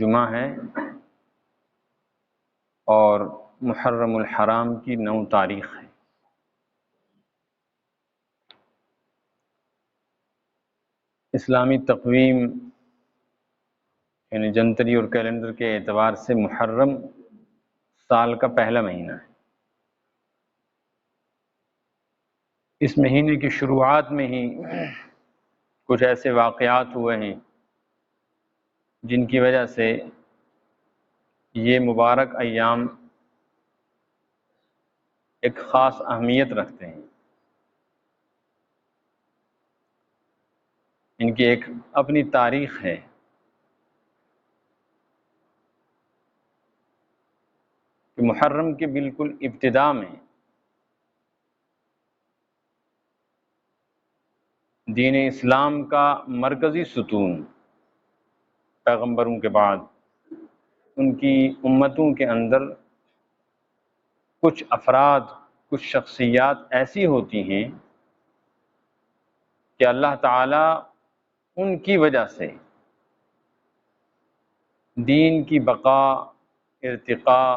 جمعہ ہے اور محرم الحرام کی 9 تاریخ ہے۔ اسلامی تقویم یعنی جنتری اور کیلنڈر کے اعتبار سے محرم سال کا پہلا مہینہ ہے۔ اس مہینے کی شروعات میں ہی کچھ ایسے واقعات ہوئے ہیں جن کی وجہ سے یہ مبارک ایام ایک خاص اہمیت رکھتے ہیں۔ ان کی ایک اپنی تاریخ ہے۔ کہ محرم کے بالکل ابتدا میں دین اسلام کا مرکزی ستون پیغمبروں کے بعد ان کی امتوں کے اندر کچھ افراد، کچھ شخصیات ایسی ہوتی ہیں کہ اللہ تعالیٰ ان کی وجہ سے دین کی بقا، ارتقاء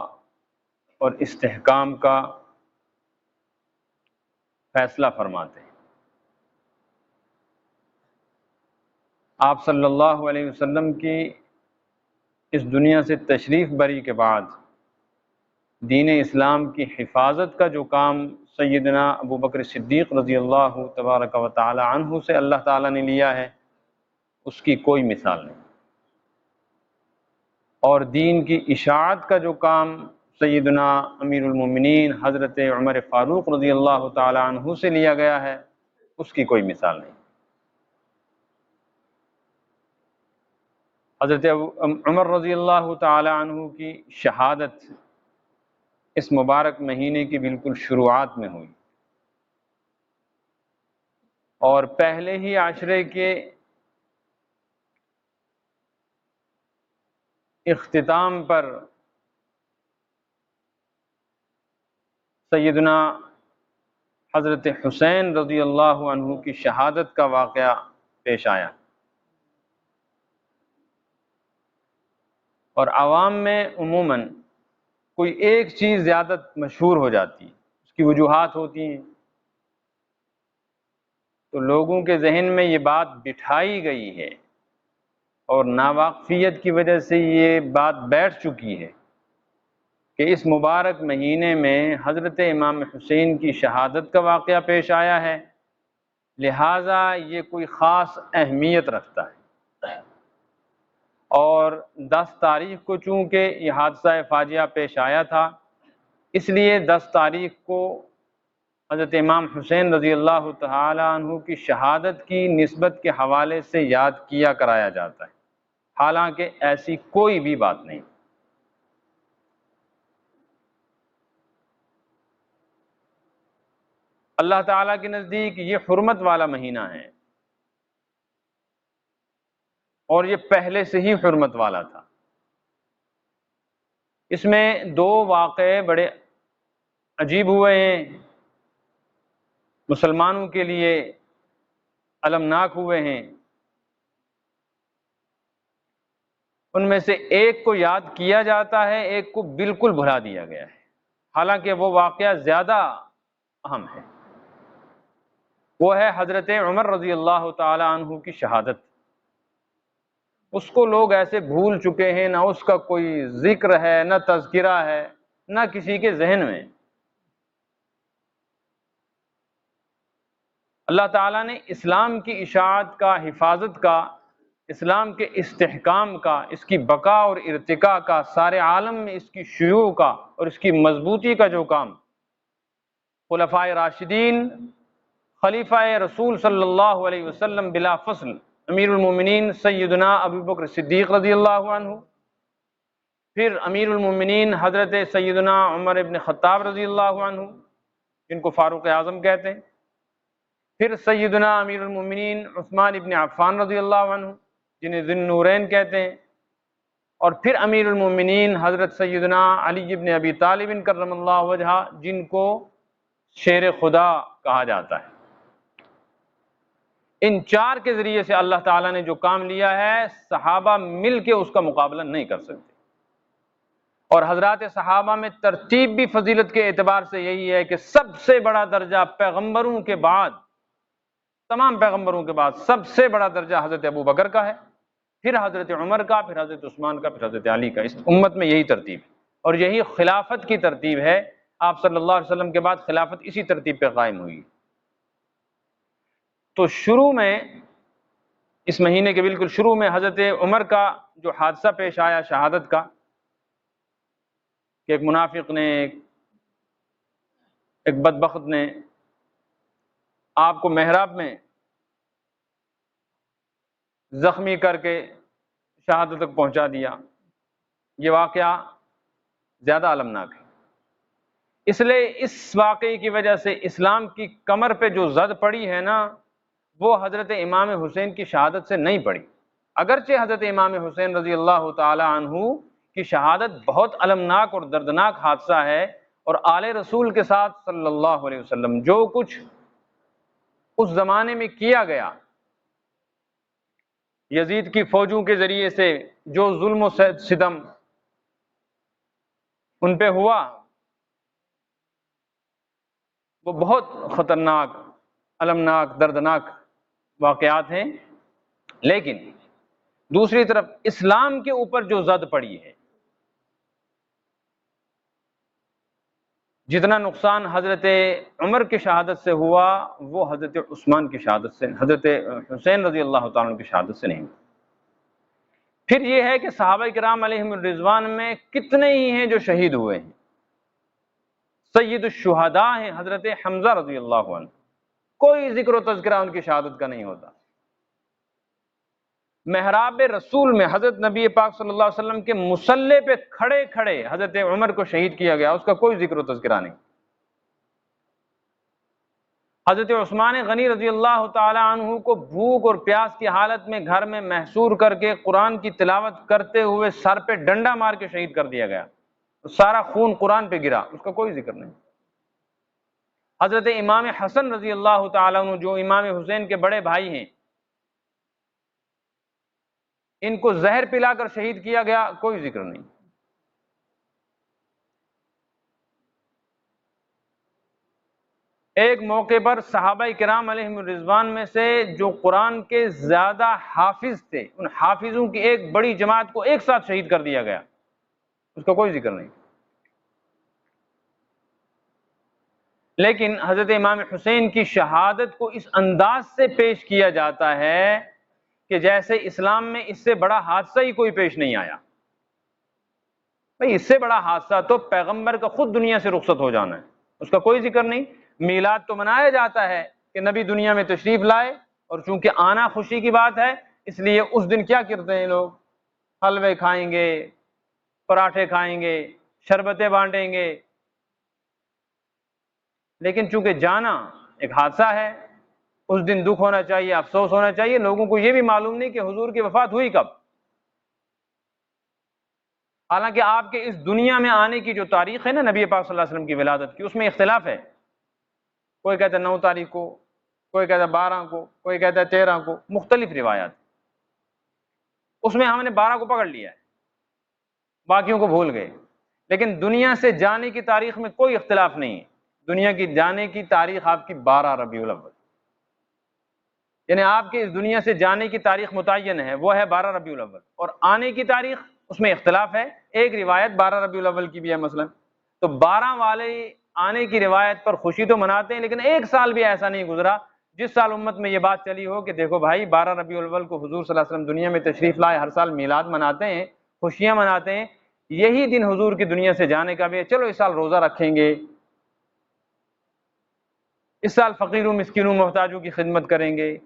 اور استحکام کا فیصلہ فرماتے ہیں۔ آپ صلی اللہ علیہ وسلم کی اس دنیا سے تشریف بری کے بعد دین اسلام کی حفاظت کا جو کام سیدنا ابو بکر صدیق رضی اللہ تبارک و تعالی عنہ سے اللہ تعالیٰ نے لیا ہے، اس کی کوئی مثال نہیں۔ اور دین کی اشاعت کا جو کام سیدنا امیر المومنین حضرت عمر فاروق رضی اللہ تعالی عنہ سے لیا گیا ہے، اس کی کوئی مثال نہیں۔ حضرت عمر رضی اللہ تعالی عنہ کی شہادت اس مبارک مہینے کی بالکل شروعات میں ہوئی، اور پہلے ہی عشرے کے اختتام پر سیدنا حضرت حسین رضی اللہ عنہ کی شہادت کا واقعہ پیش آیا، اور عوام میں عموماً کوئی ایک چیز زیادہ مشہور ہو جاتی، اس کی وجوہات ہوتی ہیں، تو لوگوں کے ذہن میں یہ بات بٹھائی گئی ہے اور ناواقفیت کی وجہ سے یہ بات بیٹھ چکی ہے کہ اس مبارک مہینے میں حضرت امام حسین کی شہادت کا واقعہ پیش آیا ہے، لہٰذا یہ کوئی خاص اہمیت رکھتا ہے۔ اور 10 تاریخ کو چونکہ یہ حادثہ فاجعہ پیش آیا تھا، اس لیے 10 تاریخ کو حضرت امام حسین رضی اللہ تعالی عنہ کی شہادت کی نسبت کے حوالے سے یاد کیا کرایا جاتا ہے، حالانکہ ایسی کوئی بھی بات نہیں۔ اللہ تعالیٰ کے نزدیک یہ حرمت والا مہینہ ہے، اور یہ پہلے سے ہی حرمت والا تھا۔ اس میں 2 واقعے بڑے عجیب ہوئے ہیں، مسلمانوں کے لیے المناک ہوئے ہیں۔ ان میں سے ایک کو یاد کیا جاتا ہے، ایک کو بالکل بھلا دیا گیا ہے، حالانکہ وہ واقعہ زیادہ اہم ہے۔ وہ ہے حضرت عمر رضی اللہ تعالی عنہ کی شہادت۔ اس کو لوگ ایسے بھول چکے ہیں، نہ اس کا کوئی ذکر ہے، نہ تذکرہ ہے، نہ کسی کے ذہن میں۔ اللہ تعالیٰ نے اسلام کی اشاعت کا، حفاظت کا، اسلام کے استحکام کا، اس کی بقا اور ارتقاء کا، سارے عالم میں اس کی شیوع کا اور اس کی مضبوطی کا جو کام خلفائے راشدین، خلیفہ رسول صلی اللہ علیہ وسلم بلا فصل امیر المومنین سیدنا ابو بکر صدیق رضی اللہ عنہ، پھر امیر المومنین حضرت سیدنا عمر ابن خطاب رضی اللہ عنہ جن کو فاروق اعظم کہتے ہیں، پھر سیدنا امیر المومنین عثمان ابن عفان رضی اللہ عنہ جنہیں ذی النورین کہتے ہیں، اور پھر امیر المومنین حضرت سیدنا علی ابن ابی طالب کرم اللہ وجہہ جن کو شیر خدا کہا جاتا ہے۔ ان چار کے ذریعے سے اللہ تعالیٰ نے جو کام لیا ہے صحابہ مل کے اس کا مقابلہ نہیں کر سکتے۔ اور حضرات صحابہ میں ترتیب بھی فضیلت کے اعتبار سے یہی ہے کہ سب سے بڑا درجہ پیغمبروں کے بعد، تمام پیغمبروں کے بعد سب سے بڑا درجہ حضرت ابو بکر کا ہے، پھر حضرت عمر کا، پھر حضرت عثمان کا، پھر حضرت علی کا۔ اس امت میں یہی ترتیب ہے اور یہی خلافت کی ترتیب ہے۔ آپ صلی اللہ علیہ وسلم کے بعد خلافت اسی ترتیب پہ قائم ہوئی۔ تو شروع میں، اس مہینے کے بالکل شروع میں حضرت عمر کا جو حادثہ پیش آیا شہادت کا، کہ ایک منافق نے، ایک بدبخت نے آپ کو محراب میں زخمی کر کے شہادت تک پہنچا دیا، یہ واقعہ زیادہ المناک ہے۔ اس لیے اس واقعے کی وجہ سے اسلام کی کمر پہ جو زد پڑی ہے نا، وہ حضرت امام حسین کی شہادت سے نہیں پڑی۔ اگرچہ حضرت امام حسین رضی اللہ تعالی عنہ کی شہادت بہت المناک اور دردناک حادثہ ہے، اور آل رسول کے ساتھ صلی اللہ علیہ وسلم جو کچھ اس زمانے میں کیا گیا، یزید کی فوجوں کے ذریعے سے جو ظلم و ستم ان پہ ہوا، وہ بہت خطرناک، المناک، دردناک واقعات ہیں۔ لیکن دوسری طرف اسلام کے اوپر جو زد پڑی ہے، جتنا نقصان حضرت عمر کی شہادت سے ہوا وہ حضرت عثمان کی شہادت سے، حضرت حسین رضی اللہ تعالیٰ عنہ کی شہادت سے نہیں۔ پھر یہ ہے کہ صحابہ کرام علیہم الرضوان میں کتنے ہی ہیں جو شہید ہوئے ہیں۔ سید الشہداء ہیں حضرت حمزہ رضی اللہ عنہ، کوئی ذکر و تذکرہ ان کی شہادت کا نہیں ہوتا۔ محراب رسول میں حضرت نبی پاک صلی اللہ علیہ وسلم کے مصلی پہ کھڑے کھڑے حضرت عمر کو شہید کیا گیا، اس کا کوئی ذکر و تذکرہ نہیں۔ حضرت عثمان غنی رضی اللہ تعالی عنہ کو بھوک اور پیاس کی حالت میں گھر میں محصور کر کے قرآن کی تلاوت کرتے ہوئے سر پہ ڈنڈا مار کے شہید کر دیا گیا، سارا خون قرآن پہ گرا، اس کا کوئی ذکر نہیں۔ حضرت امام حسن رضی اللہ تعالی عنہ جو امام حسین کے بڑے بھائی ہیں، ان کو زہر پلا کر شہید کیا گیا، کوئی ذکر نہیں۔ ایک موقع پر صحابہ کرام علیہم الرضوان میں سے جو قرآن کے زیادہ حافظ تھے، ان حافظوں کی ایک بڑی جماعت کو ایک ساتھ شہید کر دیا گیا، اس کا کوئی ذکر نہیں۔ لیکن حضرت امام حسین کی شہادت کو اس انداز سے پیش کیا جاتا ہے کہ جیسے اسلام میں اس سے بڑا حادثہ ہی کوئی پیش نہیں آیا۔ بھئی اس سے بڑا حادثہ تو پیغمبر کا خود دنیا سے رخصت ہو جانا ہے، اس کا کوئی ذکر نہیں۔ میلاد تو منایا جاتا ہے کہ نبی دنیا میں تشریف لائے، اور چونکہ آنا خوشی کی بات ہے اس لیے اس دن کیا کرتے ہیں لوگ، حلوے کھائیں گے، پراٹھے کھائیں گے، شربتیں بانٹیں گے۔ لیکن چونکہ جانا ایک حادثہ ہے، اس دن دکھ ہونا چاہیے، افسوس ہونا چاہیے۔ لوگوں کو یہ بھی معلوم نہیں کہ حضور کی وفات ہوئی کب، حالانکہ آپ کے اس دنیا میں آنے کی جو تاریخ ہے نا نبی پاک صلی اللہ علیہ وسلم کی ولادت کی، اس میں اختلاف ہے۔ کوئی کہتا ہے 9 تاریخ کو، کوئی کہتا ہے 12 کو، کوئی کہتا ہے 13 کو، مختلف روایات۔ اس میں ہم نے 12 کو پکڑ لیا ہے، باقیوں کو بھول گئے۔ لیکن دنیا سے جانے کی تاریخ میں کوئی اختلاف نہیں ہے، دنیا کی جانے کی تاریخ آپ کی 12 ربیع الاول، یعنی آپ کے اس دنیا سے جانے کی تاریخ متعین ہے، وہ ہے 12 ربیع الاول، اور آنے کی تاریخ اس میں اختلاف ہے۔ ایک روایت 12 ربیع الاول کی بھی ہے مثلا، تو 12 والے آنے کی روایت پر خوشی تو مناتے ہیں، لیکن ایک سال بھی ایسا نہیں گزرا جس سال امت میں یہ بات چلی ہو کہ دیکھو بھائی 12 ربیع الاول کو حضور صلی اللہ علیہ وسلم دنیا میں تشریف لائے، ہر سال میلاد مناتے ہیں، خوشیاں مناتے ہیں، یہی دن حضور کی دنیا سے جانے کا بھی ہے، چلو اس سال روزہ رکھیں گے، اس سال فقیروں مسکینوں محتاجوں کی خدمت کریں گے،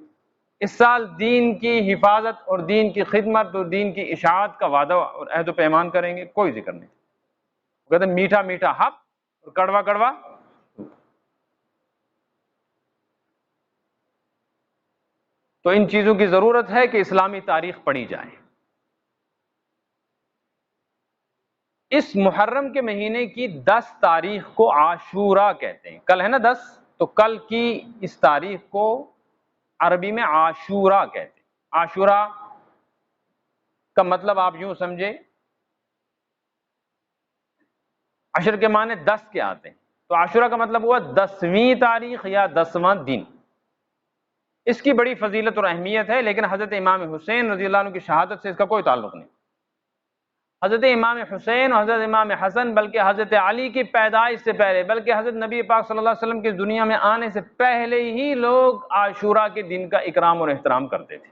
اس سال دین کی حفاظت اور دین کی خدمت اور دین کی اشاعت کا وعدہ اور عہد و پیمان کریں گے، کوئی ذکر نہیں۔ کہتے ہیں میٹھا میٹھا حق اور کڑوا کڑوا۔ تو ان چیزوں کی ضرورت ہے کہ اسلامی تاریخ پڑھی جائے۔ اس محرم کے مہینے کی 10 تاریخ کو عاشورہ کہتے ہیں، کل ہے نا 10، تو کل کی اس تاریخ کو عربی میں عاشورہ کہتے ہیں۔ عاشورہ کا مطلب آپ یوں سمجھے، عشر کے معنی 10 کے آتے ہیں، تو عاشورہ کا مطلب ہوا 10ویں تاریخ یا 10واں دن۔ اس کی بڑی فضیلت اور اہمیت ہے، لیکن حضرت امام حسین رضی اللہ عنہ کی شہادت سے اس کا کوئی تعلق نہیں۔ حضرت امام حسین اور حضرت امام حسن، بلکہ حضرت علی کی پیدائش سے پہلے، بلکہ حضرت نبی پاک صلی اللہ علیہ وسلم کی دنیا میں آنے سے پہلے ہی لوگ عاشورہ کے دن کا اکرام اور احترام کرتے تھے،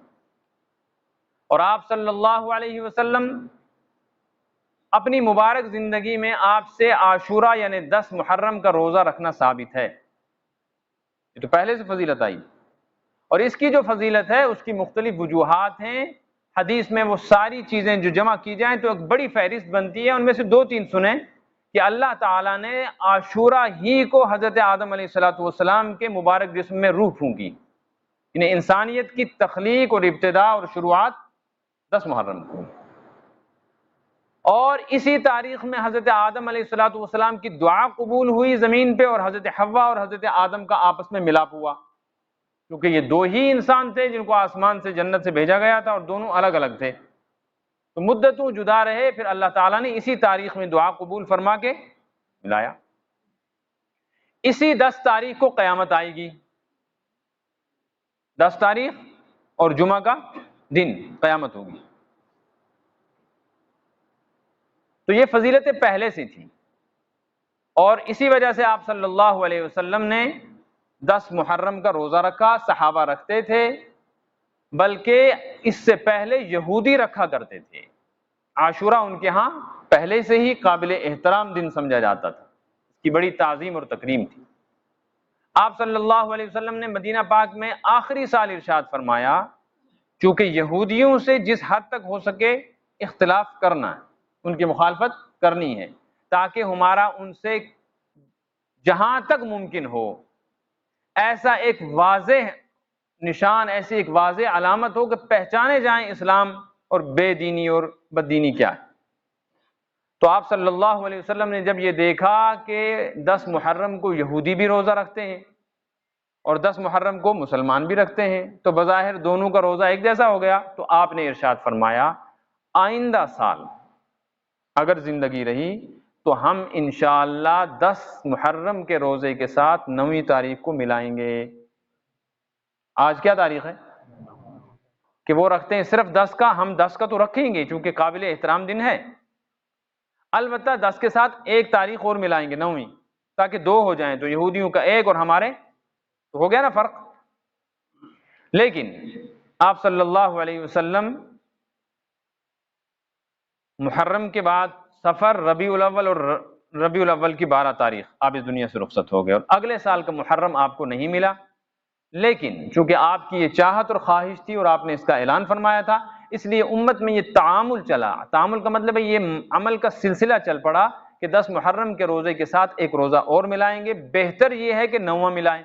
اور آپ صلی اللہ علیہ وسلم اپنی مبارک زندگی میں آپ سے عاشورہ یعنی 10 محرم کا روزہ رکھنا ثابت ہے۔ یہ تو پہلے سے فضیلت آئی، اور اس کی جو فضیلت ہے اس کی مختلف وجوہات ہیں۔ حدیث میں وہ ساری چیزیں جو جمع کی جائیں تو ایک بڑی فہرست بنتی ہے، ان میں سے 2-3 سنیں کہ اللہ تعالیٰ نے عاشورہ ہی کو حضرت آدم علیہ السلام کے مبارک جسم میں روح پھونکی، یعنی انسانیت کی تخلیق اور ابتدا اور شروعات 10 محرم کو، اور اسی تاریخ میں حضرت آدم علیہ السلام کی دعا قبول ہوئی زمین پہ، اور حضرت حوا اور حضرت آدم کا آپس میں ملاپ ہوا، کیونکہ یہ 2 ہی انسان تھے جن کو آسمان سے جنت سے بھیجا گیا تھا، اور دونوں الگ الگ تھے، تو مدتوں جدا رہے، پھر اللہ تعالیٰ نے اسی تاریخ میں دعا قبول فرما کے ملایا۔ اسی 10 تاریخ کو قیامت آئے گی، 10 تاریخ اور جمعہ کا دن قیامت ہوگی، تو یہ فضیلتیں پہلے سے تھیں، اور اسی وجہ سے آپ صلی اللہ علیہ وسلم نے 10 محرم کا روزہ رکھا۔ صحابہ رکھتے تھے، بلکہ اس سے پہلے یہودی رکھا کرتے تھے۔ عاشورہ ان کے ہاں پہلے سے ہی قابل احترام دن سمجھا جاتا تھا، اس کی بڑی تعظیم اور تکریم تھی۔ آپ صلی اللہ علیہ وسلم نے مدینہ پاک میں آخری سال ارشاد فرمایا، چونکہ یہودیوں سے جس حد تک ہو سکے اختلاف کرنا ہے، ان کی مخالفت کرنی ہے، تاکہ ہمارا ان سے جہاں تک ممکن ہو ایسا ایک واضح نشان، ایسی ایک واضح علامت ہو کہ پہچانے جائیں اسلام اور بے دینی اور بد دینی کیا ہے۔ تو آپ صلی اللہ علیہ وسلم نے جب یہ دیکھا کہ 10 محرم کو یہودی بھی روزہ رکھتے ہیں اور 10 محرم کو مسلمان بھی رکھتے ہیں، تو بظاہر دونوں کا روزہ ایک جیسا ہو گیا، تو آپ نے ارشاد فرمایا آئندہ سال اگر زندگی رہی تو ہم انشاءاللہ 10 محرم کے روزے کے ساتھ 9ویں تاریخ کو ملائیں گے۔ آج کیا تاریخ ہے کہ وہ رکھتے ہیں صرف 10 کا، ہم 10 کا تو رکھیں گے چونکہ قابل احترام دن ہے، البتہ 10 کے ساتھ ایک تاریخ اور ملائیں گے 9ویں، تاکہ 2 ہو جائیں، تو یہودیوں کا ایک اور ہمارے، تو ہو گیا نا فرق۔ لیکن آپ صلی اللہ علیہ وسلم محرم کے بعد صفر، ربیع الاول اور ربیع الاول کی 12 تاریخ آپ اس دنیا سے رخصت ہو گئے، اور اگلے سال کا محرم آپ کو نہیں ملا، لیکن چونکہ آپ کی یہ چاہت اور خواہش تھی اور آپ نے اس کا اعلان فرمایا تھا، اس لیے امت میں یہ تعامل چلا۔ تعامل کا مطلب ہے یہ عمل کا سلسلہ چل پڑا کہ 10 محرم کے روزے کے ساتھ ایک روزہ اور ملائیں گے، بہتر یہ ہے کہ 9واں ملائیں،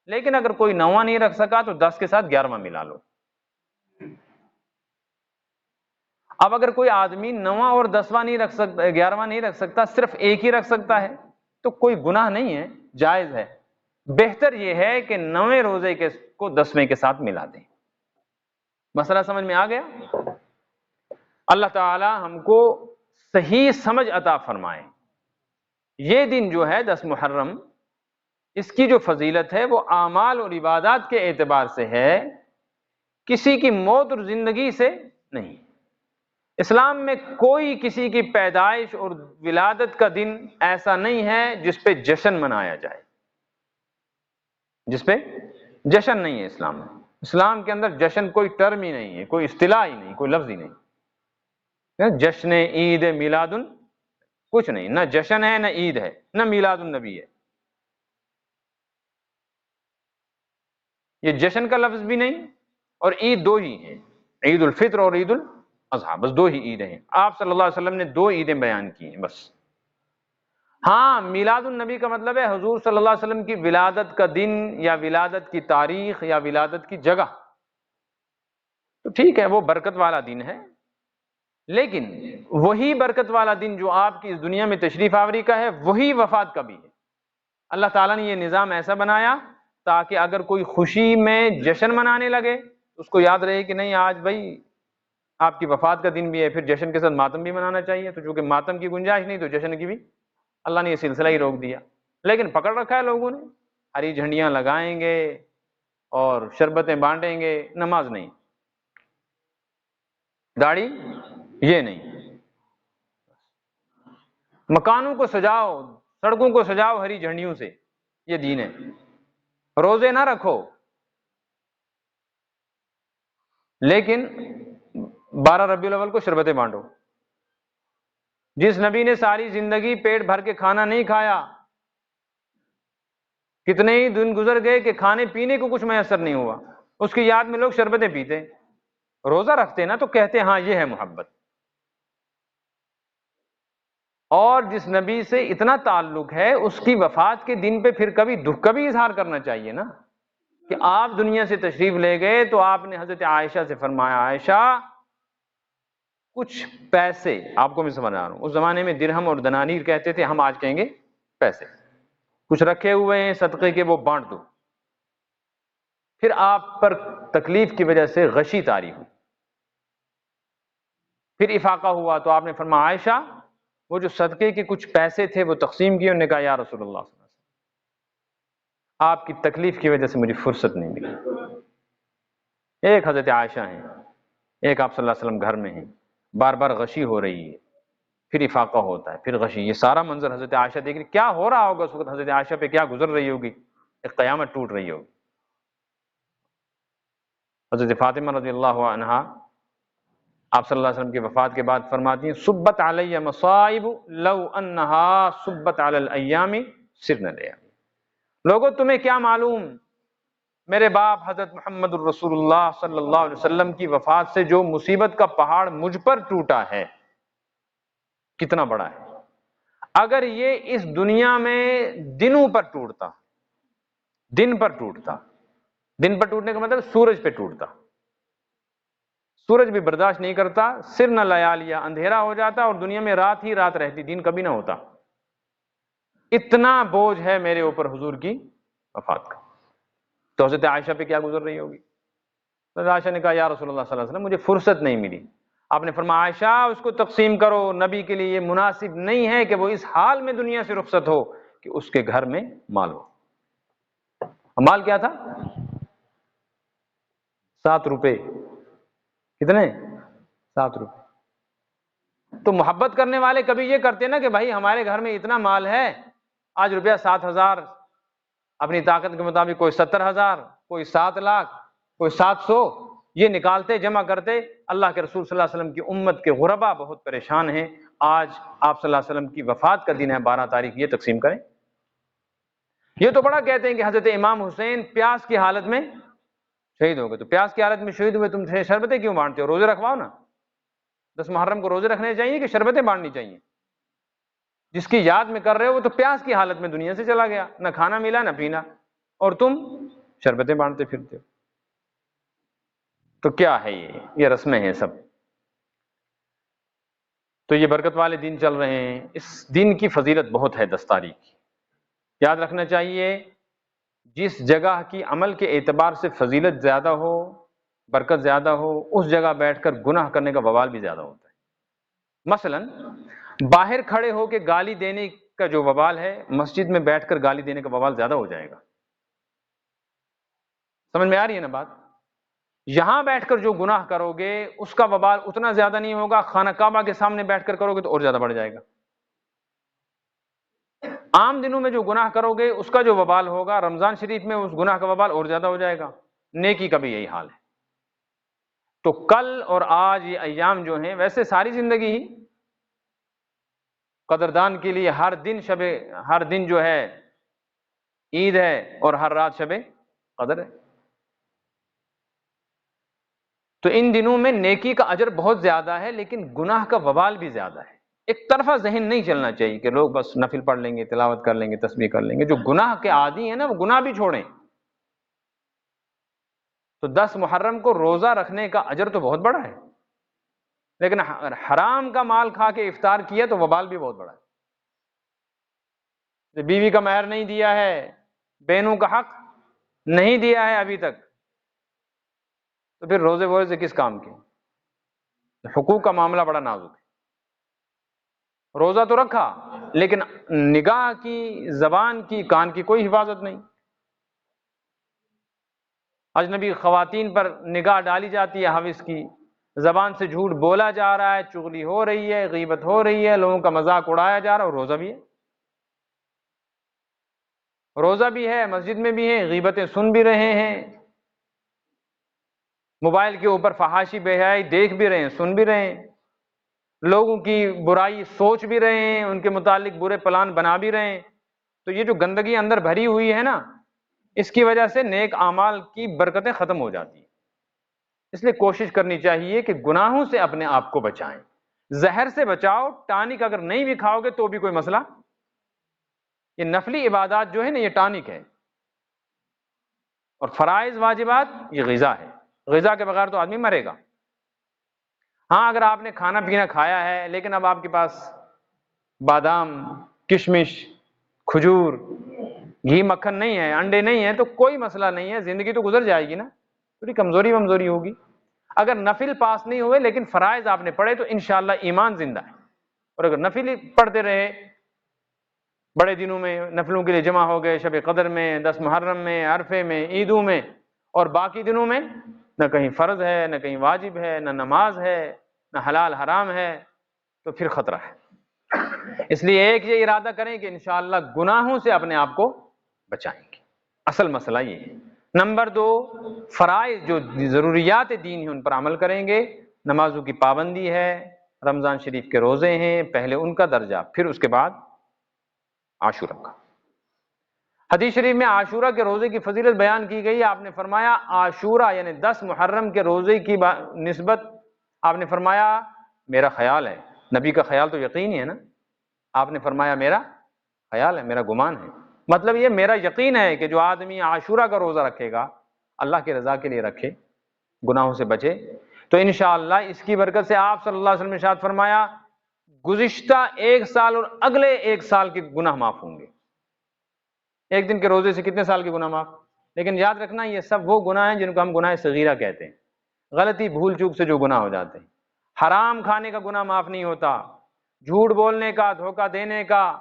لیکن اگر کوئی 9واں نہیں رکھ سکا تو 10 کے ساتھ 11واں ملا لو۔ اب اگر کوئی آدمی 9واں اور 10واں نہیں رکھ سکتا، 11واں نہیں رکھ سکتا، صرف ایک ہی رکھ سکتا ہے، تو کوئی گناہ نہیں ہے، جائز ہے۔ بہتر یہ ہے کہ 9ویں روزے کو 10ویں کے ساتھ ملا دیں۔ مسئلہ سمجھ میں آ گیا؟ اللہ تعالی ہم کو صحیح سمجھ عطا فرمائے۔ یہ دن جو ہے 10 محرم، اس کی جو فضیلت ہے وہ اعمال اور عبادات کے اعتبار سے ہے، کسی کی موت اور زندگی سے نہیں۔ اسلام میں کوئی کسی کی پیدائش اور ولادت کا دن ایسا نہیں ہے جس پہ جشن منایا جائے، جس پہ جشن نہیں ہے اسلام میں۔ اسلام کے اندر جشن کوئی ٹرم ہی نہیں ہے، کوئی اصطلاح ہی نہیں، کوئی لفظ ہی نہیں۔ جشن عید میلاد کچھ نہیں، نہ جشن ہے نہ عید ہے نہ میلاد النبی ہے۔ یہ جشن کا لفظ بھی نہیں، اور عید 2 ہی ہیں، عید الفطر اور عید الاضحیٰ، بس 2 ہی عیدیں ہیں۔ آپ صلی اللہ علیہ وسلم نے 2 عیدیں بیان کی ہیں بس۔ ہاں، میلاد النبی کا مطلب ہے حضور صلی اللہ علیہ وسلم کی ولادت کا دن یا ولادت کی تاریخ یا ولادت کی جگہ، تو ٹھیک ہے وہ برکت والا دن ہے، لیکن وہی برکت والا دن جو آپ کی اس دنیا میں تشریف آوری کا ہے، وہی وفات کا بھی ہے۔ اللہ تعالیٰ نے یہ نظام ایسا بنایا تاکہ اگر کوئی خوشی میں جشن منانے لگے اس کو یاد رہے کہ نہیں آج بھائی آپ کی وفات کا دن بھی ہے، پھر جشن کے ساتھ ماتم بھی منانا چاہیے۔ تو چونکہ ماتم کی گنجائش نہیں تو جشن کی بھی اللہ نے یہ سلسلہ ہی روک دیا۔ لیکن پکڑ رکھا ہے لوگوں نے، ہری جھنڈیاں لگائیں گے اور شربتیں بانٹیں گے، نماز نہیں، داڑھی یہ نہیں، مکانوں کو سجاؤ، سڑکوں کو سجاؤ ہری جھنڈیوں سے، یہ دین ہے۔ روزے نہ رکھو لیکن 12 ربیع الاول کو شربتیں بانٹو۔ جس نبی نے ساری زندگی پیٹ بھر کے کھانا نہیں کھایا، کتنے ہی دن گزر گئے کہ کھانے پینے کو کچھ میسر نہیں ہوا، اس کی یاد میں لوگ شربتیں پیتے، روزہ رکھتے نا تو کہتے ہاں یہ ہے محبت۔ اور جس نبی سے اتنا تعلق ہے اس کی وفات کے دن پہ پھر کبھی دکھ کا بھی اظہار کرنا چاہیے نا، کہ آپ دنیا سے تشریف لے گئے تو آپ نے حضرت عائشہ سے فرمایا عائشہ کچھ پیسے، آپ کو میں سمجھا رہا ہوں، اس زمانے میں درہم اور دنانیر کہتے تھے، ہم آج کہیں گے پیسے، کچھ رکھے ہوئے ہیں صدقے کے وہ بانٹ دو۔ پھر آپ پر تکلیف کی وجہ سے غشی طاری ہوئی، پھر افاقہ ہوا تو آپ نے فرمایا عائشہ وہ جو صدقے کے کچھ پیسے تھے وہ تقسیم کیے، انہوں نے کہا یا رسول اللہ صلی اللہ علیہ وسلم آپ کی تکلیف کی وجہ سے مجھے فرصت نہیں ملی۔ ایک حضرت عائشہ ہیں، ایک آپ صلی اللہ علیہ وسلم گھر میں ہیں، بار بار غشی ہو رہی ہے، پھر افاقہ ہوتا ہے، پھر غشی، یہ سارا منظر حضرت عائشہ دیکھ رہی، کیا ہو رہا ہوگا اس وقت، حضرت عائشہ پہ کیا گزر رہی ہوگی، ایک قیامت ٹوٹ رہی ہوگی۔ حضرت فاطمہ رضی اللہ عنہا آپ صلی اللہ علیہ وسلم کی وفات کے بعد فرماتی ہیں صبت علی مصائب لو انہا صبت علی الایام سرن الیام۔ لوگوں تمہیں کیا معلوم، میرے باپ حضرت محمد الرسول اللہ صلی اللہ علیہ وسلم کی وفات سے جو مصیبت کا پہاڑ مجھ پر ٹوٹا ہے کتنا بڑا ہے، اگر یہ اس دنیا میں دنوں پر ٹوٹتا، دن پر ٹوٹتا، دن پر ٹوٹنے کا مطلب سورج پہ ٹوٹتا، سورج بھی برداشت نہیں کرتا، سر نہ لیالیا، اندھیرا ہو جاتا اور دنیا میں رات ہی رات رہتی، دن کبھی نہ ہوتا، اتنا بوجھ ہے میرے اوپر حضور کی وفات کا۔ تو حضرت عائشہ پہ کیا گزر رہی ہوگی؟ حضرت عائشہ نے کہا یا رسول اللہ صلی اللہ علیہ وسلم مجھے فرصت نہیں ملی۔ آپ نے فرمایا عائشہ اس کو تقسیم کرو، نبی کے لیے یہ مناسب نہیں ہے کہ وہ اس حال میں دنیا سے رخصت ہو کہ اس کے گھر میں مال ہو۔ مال کیا تھا؟ 7 روپے، کتنے؟ 7 روپے۔ تو محبت کرنے والے کبھی یہ کرتے نا کہ بھائی ہمارے گھر میں اتنا مال ہے، آج روپیہ 7,000 اپنی طاقت کے مطابق، کوئی 70,000، کوئی 7 لاکھ، کوئی 700، یہ نکالتے جمع کرتے۔ اللہ کے رسول صلی اللہ علیہ وسلم کی امت کے غربا بہت پریشان ہیں، آج آپ صلی اللہ علیہ وسلم کی وفات کا دن ہے 12 تاریخ، یہ تقسیم کریں۔ یہ تو بڑا کہتے ہیں کہ حضرت امام حسین پیاس کی حالت میں شہید ہو گئے، تو پیاس کی حالت میں شہید ہوئے تم شربتیں کیوں بانٹتے ہو؟ روزے رکھواؤ نا، 10 محرم کو روزے رکھنے چاہیے کہ شربتیں بانٹنی چاہیے؟ جس کی یاد میں کر رہے ہو وہ تو پیاس کی حالت میں دنیا سے چلا گیا، نہ کھانا ملا نہ پینا، اور تم شربتیں بانٹتے پھرتے ہو۔ تو کیا ہے یہ رسمیں ہیں سب۔ تو یہ برکت والے دن چل رہے ہیں، اس دن کی فضیلت بہت ہے 10 تاریخ کی۔ یاد رکھنا چاہیے جس جگہ کی عمل کے اعتبار سے فضیلت زیادہ ہو، برکت زیادہ ہو، اس جگہ بیٹھ کر گناہ کرنے کا وبال بھی زیادہ ہوتا ہے۔ مثلا باہر کھڑے ہو کے گالی دینے کا جو وبال ہے، مسجد میں بیٹھ کر گالی دینے کا وبال زیادہ ہو جائے گا۔ سمجھ میں آ رہی ہے نا بات؟ یہاں بیٹھ کر جو گناہ کرو گے اس کا وبال اتنا زیادہ نہیں ہوگا، خانہ کعبہ کے سامنے بیٹھ کر کرو گے تو اور زیادہ بڑھ جائے گا۔ عام دنوں میں جو گناہ کرو گے اس کا جو وبال ہوگا، رمضان شریف میں اس گناہ کا وبال اور زیادہ ہو جائے گا۔ نیکی کا بھی یہی حال ہے۔ تو کل اور آج یہ ایام جو ہیں، ویسے ساری زندگی ہی قدردان کے لیے ہر دن جو ہے عید ہے اور ہر رات شب قدر ہے۔ تو ان دنوں میں نیکی کا اجر بہت زیادہ ہے، لیکن گناہ کا وبال بھی زیادہ ہے۔ ایک طرفہ ذہن نہیں چلنا چاہیے کہ لوگ بس نفل پڑھ لیں گے، تلاوت کر لیں گے، تسبیح کر لیں گے۔ جو گناہ کے عادی ہیں نا وہ گناہ بھی چھوڑیں۔ تو 10 محرم کو روزہ رکھنے کا اجر تو بہت بڑا ہے، لیکن حرام کا مال کھا کے افطار کیا تو وبال بھی بہت بڑا ہے۔ بیوی کا مہر نہیں دیا ہے، بہنوں کا حق نہیں دیا ہے ابھی تک، تو پھر روزے ووزے سے کس کام کے؟ حقوق کا معاملہ بڑا نازک ہے۔ روزہ تو رکھا لیکن نگاہ کی، زبان کی، کان کی کوئی حفاظت نہیں، اجنبی خواتین پر نگاہ ڈالی جاتی ہے حوث کی، زبان سے جھوٹ بولا جا رہا ہے، چغلی ہو رہی ہے، غیبت ہو رہی ہے، لوگوں کا مذاق اڑایا جا رہا ہے، اور روزہ بھی ہے، روزہ بھی ہے، مسجد میں بھی ہے، غیبتیں سن بھی رہے ہیں، موبائل کے اوپر فحاشی بے حیائی دیکھ بھی رہے ہیں، سن بھی رہے ہیں، لوگوں کی برائی سوچ بھی رہے ہیں، ان کے متعلق برے پلان بنا بھی رہے ہیں۔ تو یہ جو گندگی اندر بھری ہوئی ہے نا، اس کی وجہ سے نیک اعمال کی برکتیں ختم ہو جاتی ہیں۔ اس لیے کوشش کرنی چاہیے کہ گناہوں سے اپنے آپ کو بچائیں، زہر سے بچاؤ، ٹانک اگر نہیں بھی کھاؤ گے تو بھی کوئی مسئلہ، یہ نفلی عبادات جو ہے نا یہ ٹانک ہے، اور فرائض واجبات یہ غذا ہے، غذا کے بغیر تو آدمی مرے گا۔ ہاں اگر آپ نے کھانا پینا کھایا ہے لیکن اب آپ کے پاس بادام، کشمش، کھجور، گھی مکھن نہیں ہے، انڈے نہیں ہیں، تو کوئی مسئلہ نہیں ہے، زندگی تو گزر جائے گی نا، تھوڑی کمزوری ومزوری ہوگی۔ اگر نفل پاس نہیں ہوئے لیکن فرائض آپ نے پڑھے تو انشاءاللہ ایمان زندہ ہے، اور اگر نفل پڑھتے رہے، بڑے دنوں میں نفلوں کے لیے جمع ہو گئے، شب قدر میں، 10 محرم میں، عرفے میں، عیدوں میں، اور باقی دنوں میں نہ کہیں فرض ہے، نہ کہیں واجب ہے، نہ نماز ہے، نہ حلال حرام ہے، تو پھر خطرہ ہے۔ اس لیے ایک یہ ارادہ کریں کہ انشاءاللہ گناہوں سے اپنے آپ کو بچائیں گے، اصل مسئلہ یہ ہے۔ نمبر 2، فرائض جو ضروریات دین ہیں ان پر عمل کریں گے، نمازوں کی پابندی ہے، رمضان شریف کے روزے ہیں، پہلے ان کا درجہ، پھر اس کے بعد عاشورہ کا۔ حدیث شریف میں عاشورہ کے روزے کی فضیلت بیان کی گئی، آپ نے فرمایا عاشورہ یعنی 10 محرم کے روزے کی نسبت آپ نے فرمایا میرا خیال ہے، نبی کا خیال تو یقین ہی ہے نا، آپ نے فرمایا میرا خیال ہے، میرا گمان ہے، مطلب یہ میرا یقین ہے کہ جو آدمی عاشورہ کا روزہ رکھے گا، اللہ کی رضا کے لیے رکھے، گناہوں سے بچے، تو انشاءاللہ اس کی برکت سے آپ صلی اللہ علیہ وسلم نے ارشاد فرمایا گزشتہ 1 سال اور اگلے 1 سال کے گناہ معاف ہوں گے۔ ایک دن کے روزے سے کتنے سال کے گناہ معاف؟ لیکن یاد رکھنا یہ سب وہ گناہ ہیں جن کو ہم گناہ صغیرہ کہتے ہیں، غلطی بھول چوک سے جو گناہ ہو جاتے ہیں۔ حرام کھانے کا گناہ معاف نہیں ہوتا، جھوٹ بولنے کا، دھوکہ دینے کا،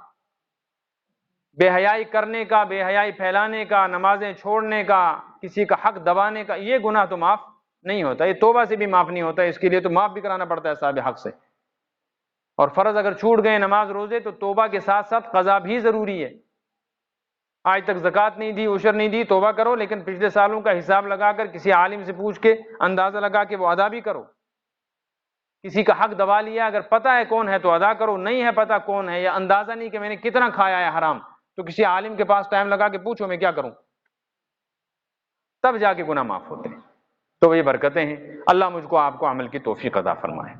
بے حیائی کرنے کا، بے حیائی پھیلانے کا، نمازیں چھوڑنے کا، کسی کا حق دبانے کا، یہ گناہ تو معاف نہیں ہوتا، یہ توبہ سے بھی معاف نہیں ہوتا، اس کے لیے تو معاف بھی کرانا پڑتا ہے صاحب حق سے۔ اور فرض اگر چھوٹ گئے نماز روزے تو توبہ کے ساتھ ساتھ قضا بھی ضروری ہے۔ آج تک زکوٰۃ نہیں دی، عشر نہیں دی، توبہ کرو، لیکن پچھلے سالوں کا حساب لگا کر کسی عالم سے پوچھ کے اندازہ لگا کے وہ ادا بھی کرو۔ کسی کا حق دبا لیا، اگر پتہ ہے کون ہے تو ادا کرو، نہیں ہے پتہ کون ہے یا اندازہ نہیں کہ میں نے کتنا کھایا ہے حرام، تو کسی عالم کے پاس ٹائم لگا کے پوچھو میں کیا کروں، تب جا کے گناہ معاف ہوتے ہیں۔ تو یہ برکتیں ہیں، اللہ مجھ کو آپ کو عمل کی توفیق عطا فرمائے۔